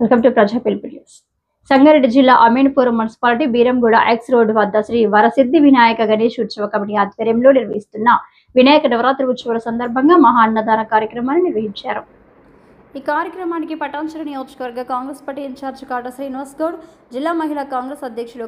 Welcome to ప్రజా పిలుపు news. Sangareddy జిల్లా Ameenpur municipality Beeramguda X road వద్ద శ్రీ వరసిద్ధి వినాయక గణేష్ ఉత్సవ కమిటీ ఆధ్వర్యంలో నిర్వహిస్తున్న వినాయక నవరాత్రి ఉత్సవాల సందర్భంగా మహా అన్నదాన కార్యక్రమాన్ని నిర్వహించారు. ఈ కార్యక్రమానికి పటాన్చెరు నియోజకవర్గ కాంగ్రెస్ పార్టీ ఇన్ఛార్జ్ కాట శ్రీనివాస్ గౌడ్, జిల్లా మహిళా కాంగ్రెస్ అధ్యక్షులు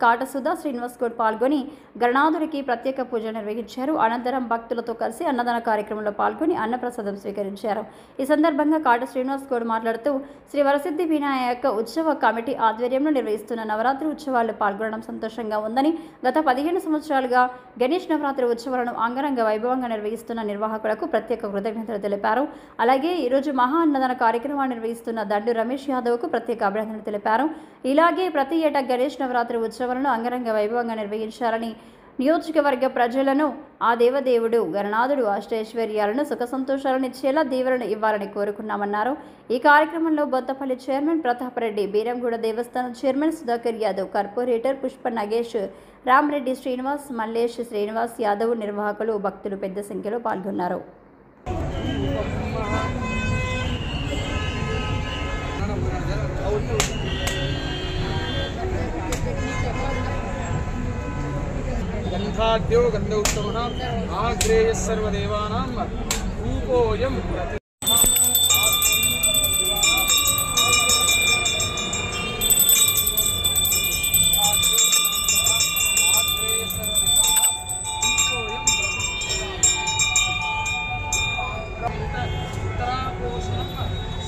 కాట సుధా శ్రీనివాస్ గౌడ్ పాల్గొని గణనాథుడికి ప్రత్యేక పూజ నిర్వహించారు. అనంతరం భక్తులతో కలిసి అన్నదాన కార్యక్రమంలో పాల్గొని అన్నప్రసాదం స్వీకరించారు. ఈ సందర్భంగా కాట శ్రీనివాస్ గౌడ్ మాట్లాడుతూ శ్రీ వరసిద్ధి వినాయక ఉత్సవ కమిటీ ఆధ్వర్యంలో నిర్వహిస్తున్న నవరాత్రి ఉత్సవాల్లో పాల్గొనడం సంతోషంగా ఉందని, గత 15 సంవత్సరాలుగా గణేష్ నవరాత్రి ఉత్సవాలను అంగరంగ వైభవంగా నిర్వహిస్తున్న నిర్వాహకులకు ప్రత్యేక కృతజ్ఞతలు తెలిపారు. అలాగే ఈరోజు మహా అన్నదాన కార్యక్రమాన్ని నిర్వహిస్తున్న దండు రమేష్ యాదవ్కు ప్రత్యేక అభినందనలు తెలిపారు. ఇలాగే ప్రతి ఏటా గణేష్ నవరాత్రి ఉత్సవాలను అంగరంగ వైభవంగా నిర్వహించాలని, నియోజకవర్గ ప్రజలను ఆ దేవదేవుడు గణనాథుడు అష్టైశ్వర్యాలను సుఖ సంతోషాలను ఇచ్చేలా దీవెనలు ఇవ్వాలని కోరుకున్నామన్నారు. ఈ కార్యక్రమంలో బొత్తపల్లి చైర్మన్ ప్రతాప్ రెడ్డి, బీరంగూడ దేవస్థానం చైర్మన్ సుధాకర్ యాదవ్, కార్పొరేటర్ పుష్ప నగేష్, రామరెడ్డి శ్రీనివాస్, మల్లేష్ శ్రీనివాస్ యాదవ్, నిర్వాహకులు, భక్తులు పెద్ద సంఖ్యలో పాల్గొన్నారు. गन्धाद्यो गन्ध उत्तमः आग्रेयः सर्वदेवानां रूपोऽयं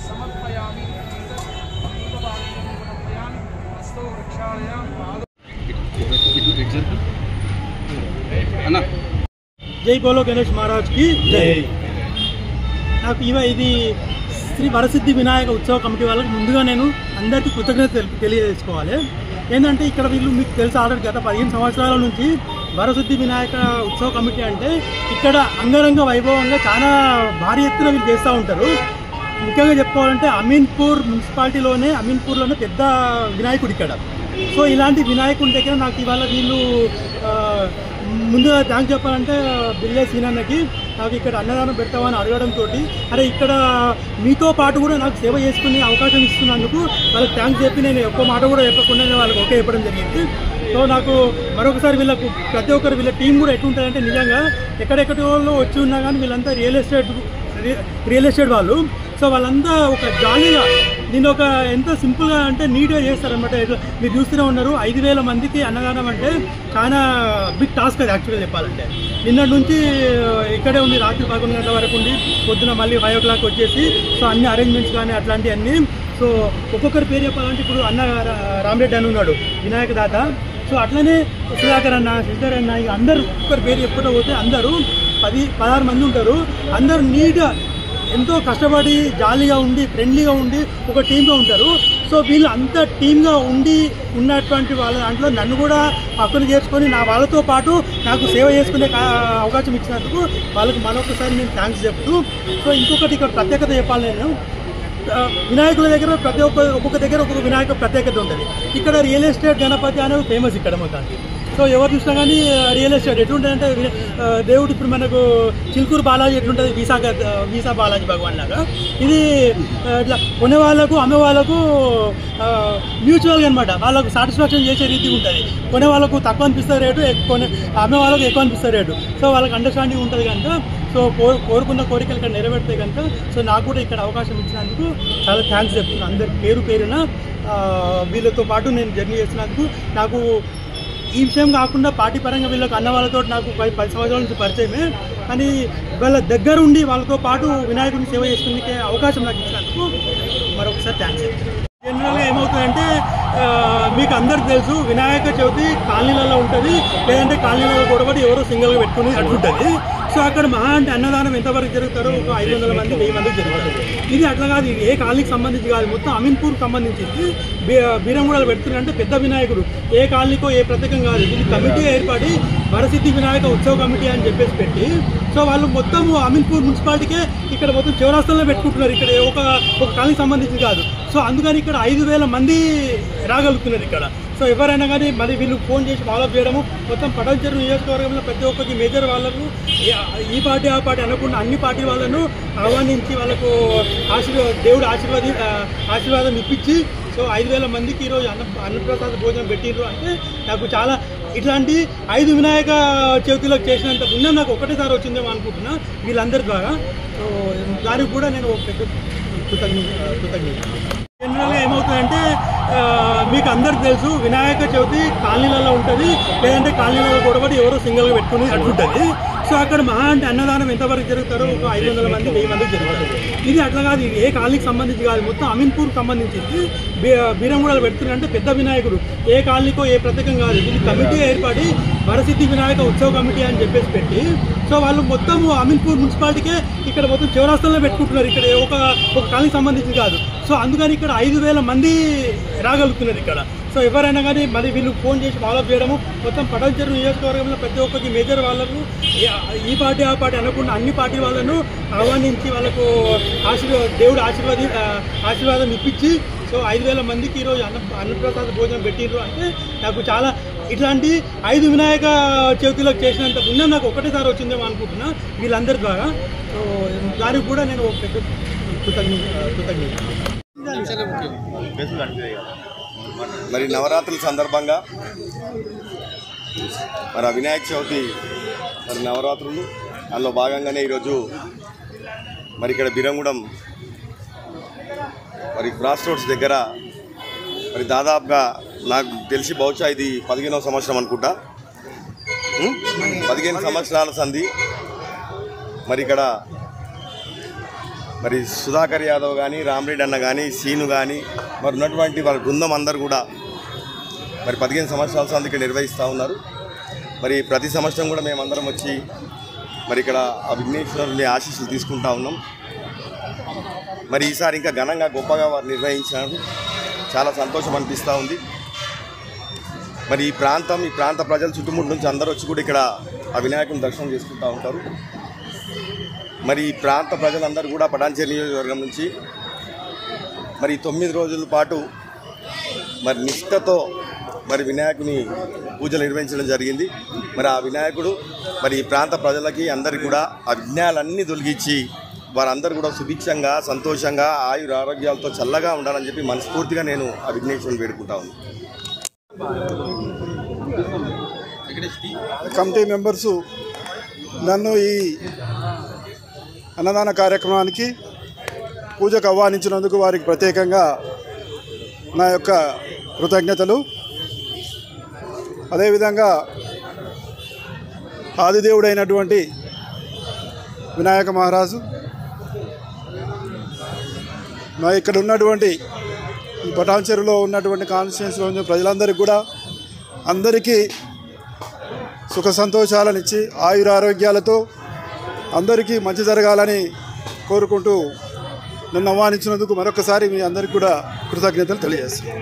समर्पयामि हस्तो वृक्षालयां जय बोलो गणेश महाराज की जय. నాకు ఇది శ్రీ వరసిద్ధి వినాయక ఉత్సవ కమిటీ వాళ్ళకి ముందుగా నేను అందరికీ కృతజ్ఞత తెలియజేసుకోవాలి. ఏంటంటే ఇక్కడ వీళ్ళు మీకు తెలుసు ఆల్రెడీ గత 15 సంవత్సరాల నుంచి వరసిద్ధి వినాయక ఉత్సవ కమిటీ అంటే ఇక్కడ అంగరంగ వైభవంగా చాలా భారీ ఎత్తున వీళ్ళు చేస్తూ ఉంటారు. ముఖ్యంగా చెప్పుకోవాలంటే అమీన్పూర్ మున్సిపాలిటీలోనే అమీన్పూర్లోనే పెద్ద వినాయకుడు ఇక్కడ. సో ఇలాంటి వినాయకుడి దగ్గర నాకు ఇవాళ వీళ్ళు ముందుగా థ్యాంక్స్ చెప్పాలంటే బిల్లే సీనన్నకి నాకు ఇక్కడ అన్నదానం పెడతామని అడగడంతో, అరే ఇక్కడ మీతో పాటు కూడా నాకు సేవ చేసుకునే అవకాశం ఇస్తున్నందుకు వాళ్ళకి థ్యాంక్స్ చెప్పి నేను ఒక్క మాట కూడా చెప్పకుండానే వాళ్ళకి ఓకే చెప్పడం జరిగింది. సో నాకు మరొకసారి వీళ్ళకు ప్రతి ఒక్కరు వీళ్ళ టీం కూడా ఎట్లుంటుందంటే నిజంగా ఎక్కడెక్కడో వచ్చి ఉన్నా కానీ వీళ్ళంతా రియల్ ఎస్టేట్ వాళ్ళు. సో వాళ్ళంతా ఒక జాలీగా దీన్ని ఒక ఎంత సింపుల్గా అంటే నీట్గా చేస్తారనమాట. మీరు చూస్తూనే ఉన్నారు 5,000 మందికి అన్నదానం అంటే చాలా బిగ్ టాస్క్ అది యాక్చువల్గా చెప్పాలంటే. నిన్నటి నుంచి ఇక్కడే ఉంది, రాత్రి 11 గంటల వరకు ఉండి పొద్దున మళ్ళీ 5 o'clock వచ్చేసి సో అన్ని అరేంజ్మెంట్స్ కానీ అట్లాంటివన్నీ. సో ఒక్కొక్కరి పేరు చెప్పాలంటే ఇప్పుడు అన్న రామరెడ్డి అని ఉన్నాడు వినాయక దాత. సో అట్లనే సుధాకర్ అన్న, శశిధర్ అన్న, ఇక అందరూ ఒక్కొక్కరి పేరు చెప్పుకుంటూ పోతే అందరూ 16 మంది ఉంటారు. అందరూ నీట్గా ఎంతో కష్టపడి జాలీగా ఉండి ఫ్రెండ్లీగా ఉండి ఒక టీమ్గా ఉంటారు. సో వీళ్ళు అంత టీమ్గా ఉండి ఉన్నటువంటి వాళ్ళ దాంట్లో నన్ను కూడా పక్కన చేర్చుకొని నా వాళ్ళతో పాటు నాకు సేవ చేసుకునే అవకాశం ఇచ్చినందుకు వాళ్ళకి మరొకసారి నేను థ్యాంక్స్ చెప్తూ, సో ఇంకొకటి ఇక్కడ ప్రత్యేకత చెప్పాలి. నేను వినాయకుల దగ్గర ఒక్కొక్క దగ్గర ఒక్కొక్క వినాయక ప్రత్యేకత ఉంటుంది. ఇక్కడ రియల్ ఎస్టేట్ గణపతి అనేది ఫేమస్ ఇక్కడ మొత్తానికి. సో ఎవరు చూసినా కానీ రియల్ ఎస్టేట్ ఎట్లుంటుందంటే దేవుడు ఇప్పుడు మనకు చిలుకూరు బాలాజీ ఎట్లుంటుంది, వీసా బాలాజీ భగవాన్ లాగా. ఇది ఇట్లా కొనే వాళ్ళకు అమ్మే వాళ్ళకు మ్యూచువల్గా అనమాట. వాళ్ళకు సాటిస్ఫాక్షన్ చేసే రీతి ఉంటుంది. కొనే వాళ్ళకు తక్కువ అనిపిస్తే రేటు, అమ్మే వాళ్ళకు ఎక్కువ అనిపిస్తే రేటు. సో వాళ్ళకి అండర్స్టాండింగ్ ఉంటుంది కనుక సో కోరుకున్న కోరికలు ఇక్కడ నెరవేరుతాయి కనుక సో నాకు కూడా ఇక్కడ అవకాశం ఇచ్చినందుకు చాలా థ్యాంక్స్ చెప్తున్నాను అందరికి పేరు పేరున. వీళ్ళతో పాటు నేను జర్నీ చేసినందుకు నాకు ఈ విషయం కాకుండా పార్టీ పరంగా వీళ్ళకి అన్న వాళ్ళతో నాకు 10 సంవత్సరాల నుంచి పరిచయమే, కానీ వాళ్ళ దగ్గర ఉండి వాళ్ళతో పాటు వినాయకుడిని సేవ చేసుకునే అవకాశం నాకు ఇచ్చినందుకు మరొకసారి థ్యాంక్స్. జనరల్గా ఏమవుతుందంటే మీకు అందరికి తెలుసు వినాయక చవితి కాలనీలలో ఉంటుంది, లేదంటే కాలనీలలో గొడవడి ఎవరో సింగిల్గా పెట్టుకుని అట్లుంటుంది. సో అక్కడ మహా అంటే అన్నదానం ఎంతవరకు జరుగుతారో ఒక 500 మంది 1000 మందికి జరుగుతారు. ఇది అట్లా కాదు, ఇది ఏ కాలనీకి సంబంధించి కాదు, మొత్తం అమీన్పూర్కి సంబంధించి బీరంగూడలో పెడుతున్నారంటే పెద్ద వినాయకుడు ఏ కాలనీకో ఏ ప్రత్యేకం కాదు. ఇది కమిటీ ఏర్పడి వరసిద్ధి వినాయక ఉత్సవ కమిటీ అని చెప్పేసి పెట్టి సో వాళ్ళు మొత్తం అమీన్పూర్ మున్సిపాలిటీకే ఇక్కడ మొత్తం చౌరాస్తాలో పెట్టుకుంటున్నారు. ఇక్కడ ఒక కాలనీకి సంబంధించి కాదు. సో అందుకని ఇక్కడ 5,000 మంది రాగలుగుతున్నారు ఇక్కడ. సో ఎవరైనా కానీ మళ్ళీ వీళ్ళు ఫోన్ చేసి ఫాలో చేయడము, మొత్తం పటాన్చెరు నియోజకవర్గంలో ప్రతి ఒక్కరికి మేజర్ వాళ్ళను ఈ పార్టీ ఆ పార్టీ అనకుండా అన్ని పార్టీ వాళ్ళను ఆహ్వానించి వాళ్ళకు దేవుడు ఆశీర్వాదం ఇప్పించి సో 5,000 మందికి ఈరోజు అన్నప్రసాద భోజనం పెట్టిండ్రు. అంటే నాకు చాలా ఇట్లాంటి 5 వినాయక చవితిలకు చేసినంత పుణ్యం నాకు ఒకటేసారి వచ్చిందేమో అనుకుంటున్నా వీళ్ళందరి ద్వారా. సో దానికి కూడా నేను పెద్ద కృతజ్ఞత. జనరల్గా ఏమవుతుందంటే మీకు అందరికి తెలుసు వినాయక చవితి కాలనీలలో ఉంటుంది, లేదంటే కాలనీలలో కూడా ఎవరో సింగిల్గా పెట్టుకుని అట్లుంటుంది. సో అక్కడ మహా అంటే అన్నదానం ఎంతవరకు జరుగుతారో ఒక 500 మంది 1000 మందికి జరుగుతారు. ఇది అట్లా కాదు, ఇది ఏ కాలనీకి సంబంధించి కాదు, మొత్తం అమీన్పూర్కి సంబంధించింది. బీరంగూడలో పెడుతున్నారంటే పెద్ద వినాయకుడు ఏ కాలనీకో ఏ ప్రత్యేకం కాదు, ఇది కమిటీ ఏర్పడి వరసిద్ధి వినాయక ఉత్సవ కమిటీ అని చెప్పేసి పెట్టి సో వాళ్ళు మొత్తం అమీన్పూర్ మున్సిపాలిటీకే ఇక్కడ మొత్తం చౌరాస్తాలో పెట్టుకుంటున్నారు. ఇక్కడ ఒక కాలనీకి సంబంధించి కాదు. సో అందుకని ఇక్కడ 5,000 మంది రాగలుగుతున్నారు ఇక్కడ. సో ఎవరైనా కానీ మళ్ళీ వీళ్ళు ఫోన్ చేసి ఫాలో చేయడము, మొత్తం పటాన్చెరు నియోజకవర్గంలో ప్రతి ఒక్కరికి మేజర్ వాళ్ళను ఈ పార్టీ ఆ పార్టీ అనకుండా అన్ని పార్టీ వాళ్ళను ఆహ్వానించి వాళ్ళకు దేవుడు ఆశీర్వాదం ఇప్పించి సో 5,000 మందికి ఈరోజు అన్నప్రసాద భోజనం పెట్టిండ్రు. అంటే నాకు చాలా ఇట్లాంటి 5 వినాయక చవితిలకు చేసినంత పుణ్యం నాకు ఒకటేసారి వచ్చిందేమో అనుకుంటున్నా వీళ్ళందరి ద్వారా. సో దానికి కూడా నేను పెద్ద కృతజ్ఞత. మరి నవరాత్రుల సందర్భంగా మరి వినాయక చవితి మరి నవరాత్రులు అందులో భాగంగానే ఈరోజు మరి ఇక్కడ బీరంగూడెం మరి క్రాస్ రోడ్స్ దగ్గర మరి దాదాపుగా నాకు తెలిసి బహుశా ఇది 15వ సంవత్సరం అనుకుంటా, 15 సంవత్సరాల సంధి. మరి ఇక్కడ మరి సుధాకర్ యాదవ్ కానీ, రామరెడ్డి అన్న కానీ, సీను కానీ మరి ఉన్నటువంటి వాళ్ళ బృందం అందరూ కూడా మరి 15 సంవత్సరాల సంధి ఇక్కడ నిర్వహిస్తూ ఉన్నారు. మరి ప్రతి సంవత్సరం కూడా మేమందరం వచ్చి మరి ఇక్కడ ఆ విఘ్నేశ్వరుని ఆశీస్సులు తీసుకుంటా ఉన్నాం. మరి ఈసారి ఇంకా ఘనంగా గొప్పగా వారు నిర్వహించారు, చాలా సంతోషం అనిపిస్తూ ఉంది. మరి ఈ ప్రాంత ప్రజలు చుట్టుముట్టు నుంచి అందరూ వచ్చి కూడా ఇక్కడ ఆ వినాయకుని దర్శనం చేసుకుంటూ ఉంటారు. మరి ఈ ప్రాంత ప్రజలందరూ కూడా పటాన్చెరు నియోజకవర్గం నుంచి మరి 9 రోజుల పాటు మరి నిష్ఠతో మరి వినాయకుని పూజలు నిర్వహించడం జరిగింది. మరి ఆ వినాయకుడు మరి ఈ ప్రాంత ప్రజలకి అందరికీ కూడా ఆ విఘ్నాలన్నీ తొలగించి వారందరూ కూడా సుభిక్షంగా సంతోషంగా ఆరోగ్యాలతో చల్లగా ఉండాలని చెప్పి మనస్ఫూర్తిగా నేను ఆ విఘ్నేశ్వరుని వేడుకుంటా ఉన్నాను. కమిటీ మెంబర్సు నన్ను ఈ అన్నదాన కార్యక్రమానికి పూజకు ఆహ్వానించినందుకు వారికి ప్రత్యేకంగా నా యొక్క కృతజ్ఞతలు. అదేవిధంగా ఆదిదేవుడైనటువంటి వినాయక మహారాజు మా ఇక్కడ ఉన్నటువంటి ఈ పటాన్చెరులో ఉన్నటువంటి కాన్స్టిట్యుయెన్సీలో ఉన్న ప్రజలందరికీ కూడా అందరికీ సుఖ సంతోషాలనిచ్చి ఆయురారోగ్యాలతో అందరికీ మంచి జరగాలని కోరుకుంటూ నన్ను ఆహ్వానించినందుకు మరొకసారి మీ అందరికీ కూడా కృతజ్ఞతలు తెలియజేస్తాను.